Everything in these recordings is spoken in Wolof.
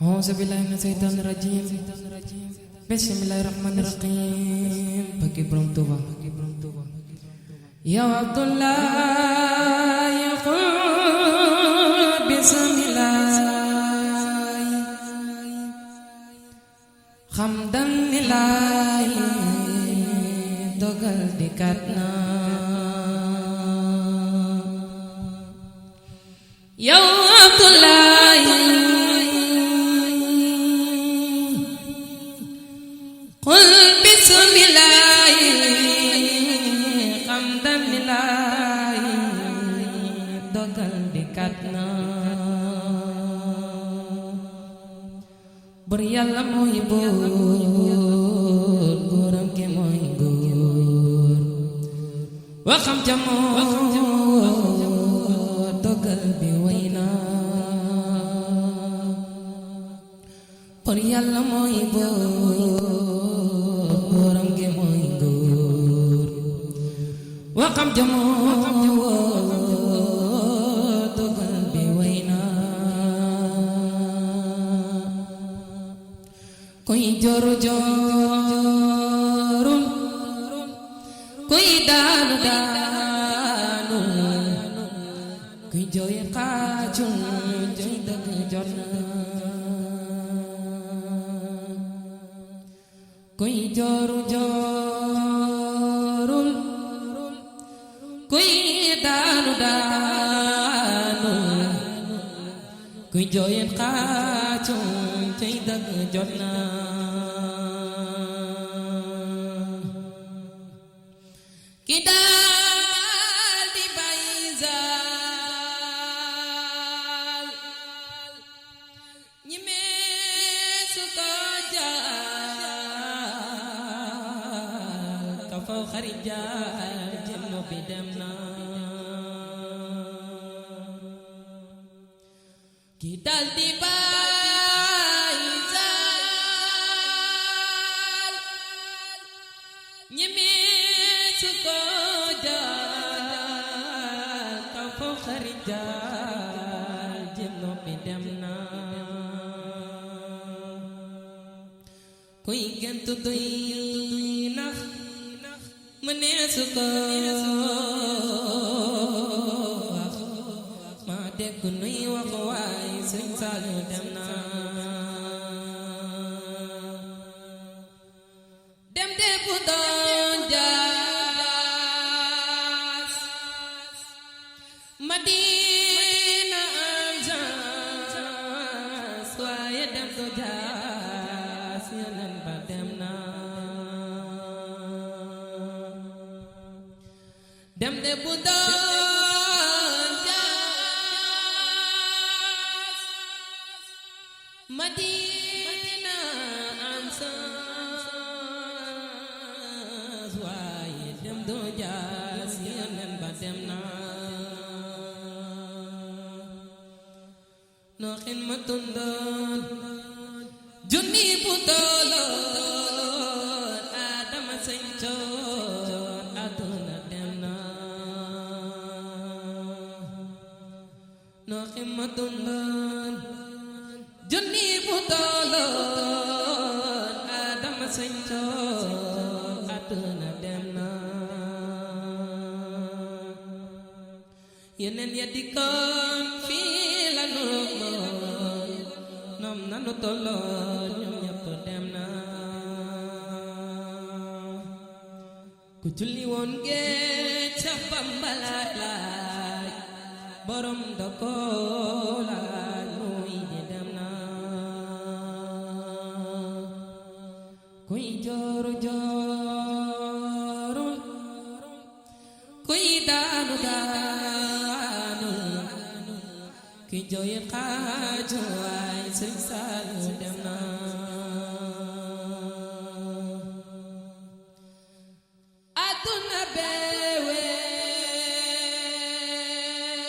Auzubillahi minasyaitonirrajim. Bismillahirrahmanirrahim. Bagi Brom Tuba. Ya Abdullah ya qul bismillah. Hamdan lillahi dogal dikatna. Ya Abdullah qul bismillah hamdan lillahi dogal dikatna. Bur Yàlla mooy buur buuram ki mooy nguur waxam jamoo dogal bi wayna. Bur Yàlla mooy buur waxam jamoo dogal bi wayna. Kuy joru jorul kuy daanu daanu kuy jooy xaajul jooy dëgg jot na. Kuy joru jorul kuy daanu daanu kuy jooy xaajul jooy dëgg jot na. Ki daal di bàyyi zaal ñi meesu ko jaal ka faw xarit jaal jëmm bi dem na. Ki daal di bàyyi zaal ñi meesu ko jaal ka faw xarit jaal jëmm bi dem na. Kuy gentu duy nax mëneesu ko wax ma dégg nuy wax waay Sëñ Saaliw dem na. Dem de bu doon jaas Madina am jaas waaye dem do jaas Yonent ba dem na. Dem de bu doon jaas Madina am jaas waaye dem do jaas Yonent ba dem na. Nooxin ma tundoon junni bu dooloon Adama sañcoon àdduna dem na. Nooxin ma tundoon junni bu dooloon Adama sañcoon àdduna dem na. Yeneen ya dikkoon fii la nu moon ñoom nanu tolloon ñoom ñëpp dem na. Ku julli woon géej sa Bamba laaj borom da ko laaj muy ji dem na. Kuy jooru joorul kuy daanu daanu kuy jooy xaaju waay Sëñ Saaliw dem na. Aduna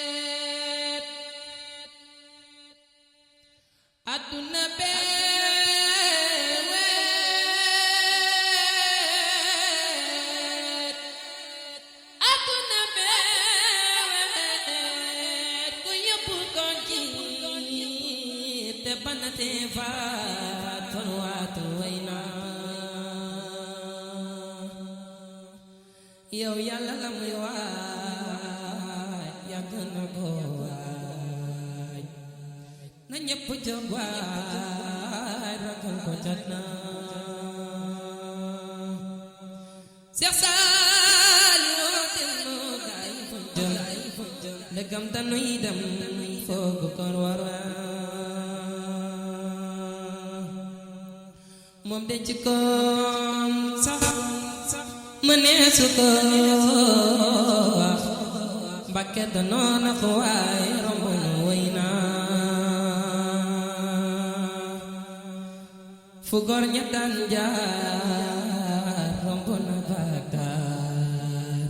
beewet aduna beewet aduna beewet ku yóbbu ko ci te banat teefaat fan waatu way naa yow yàlla la muy waaj yàgg na ko waaj na ñépp jóg waaj ragal ko jot na Seex Saaliw dellu gaay fu jëm ndegam dañuy dem foogu kon war moom de ci koom sax mëneesu ko wax Mbàkke danoo na ko waay romb na way naa fu góor ña daan jaar romb na Bagdaad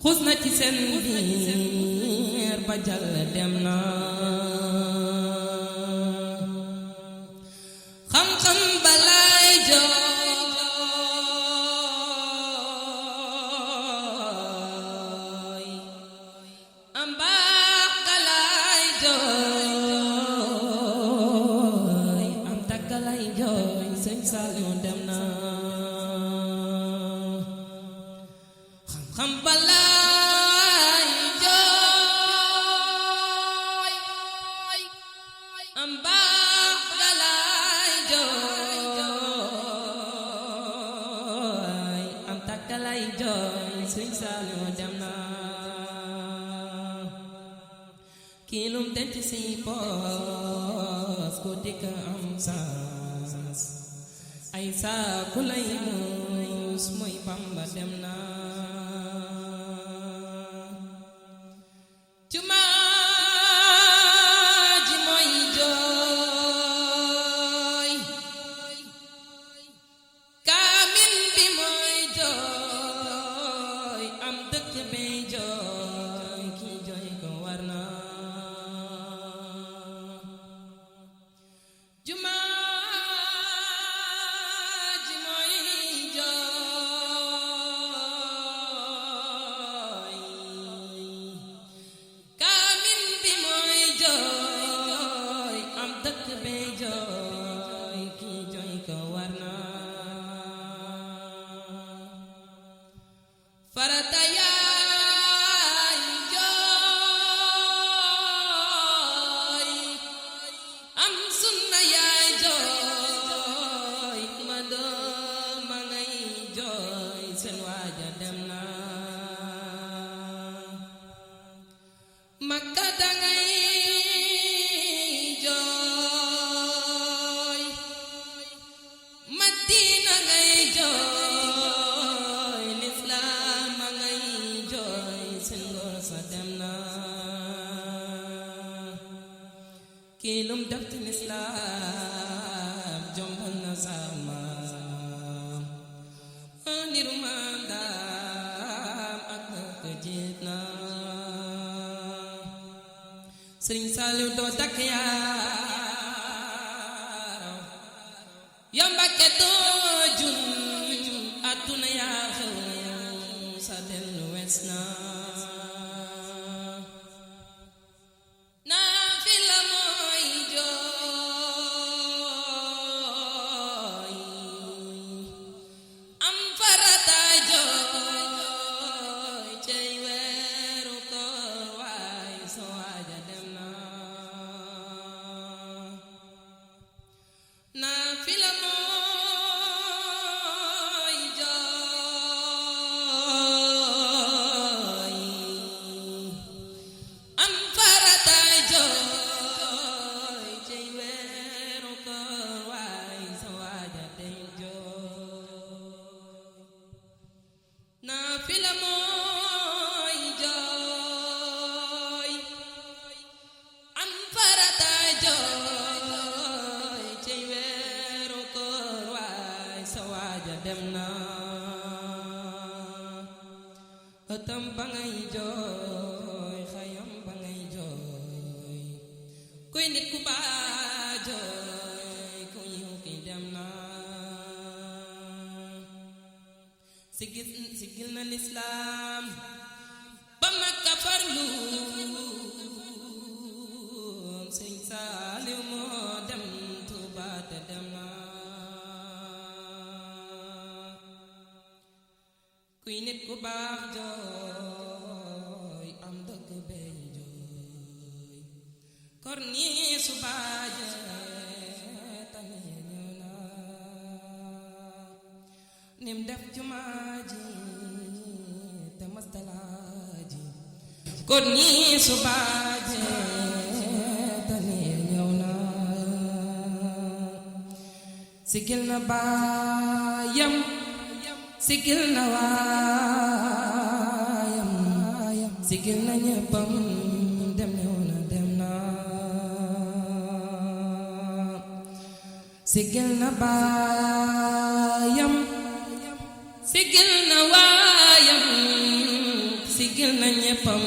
xuus na ci seen biir ba jàll dem na xam-xam balaay jooy am baax kalaay jooy am takkalay jooy Sëñ Saaliw dem na xam-xam balaay jooy am baax kalaay jooy am takkalay jooy Sëñ Saaliw dem na kii lum denc si poos ku dikk am saas ay saaku lay muus mooy Bamba dem na jumaa ji mooy jooy kaamin bi mooy jooy am dëkk bey jooy kii jooy ko war na jumaa ji mooy jooy kaamin bi mooy jooy am dëkk bey jooy kii jooy ko war na farata yaay jooy am sunna yaay jooy ma doom ma ngay jooy seen waaja dem na Makka dangay jooy Madina ngay jooy lislaam ma ngay jooy seen ngor sa dem na kii lum def ci lislaam jombal na sama niru maam daam ak ko jiit na Sëriñ Saaliw doo takk yaaraw yow Mbàkke doo jun àdduna yaa xew sa dellu wes na naafila mooy jooy am farata jooy cey weeru koor waay so waaja dem na naafila mooy jooy am farata jooy cey weeru koor waay so waaja dem jooy naafila mooy jooy am farata jooy cey weeru koor waay so waaja dem na ëttam ba ngay jooy xayam ba ngay jooy kuy nit ku baa jooy ku yiw ki dem na sigil na lislaam ba Makka farlu Sëñ Saaliw moo dem ku baax jooy am dëkk bey jooy kor nii su baaje tani ñëw na nim def jumaa ji te mastalaaji kor nii su baaje tani ñëw na sigil na baayam sigil na waayam sigil na ñeppam dem na sigil na baayam sigil na waayam sigil na ñeppam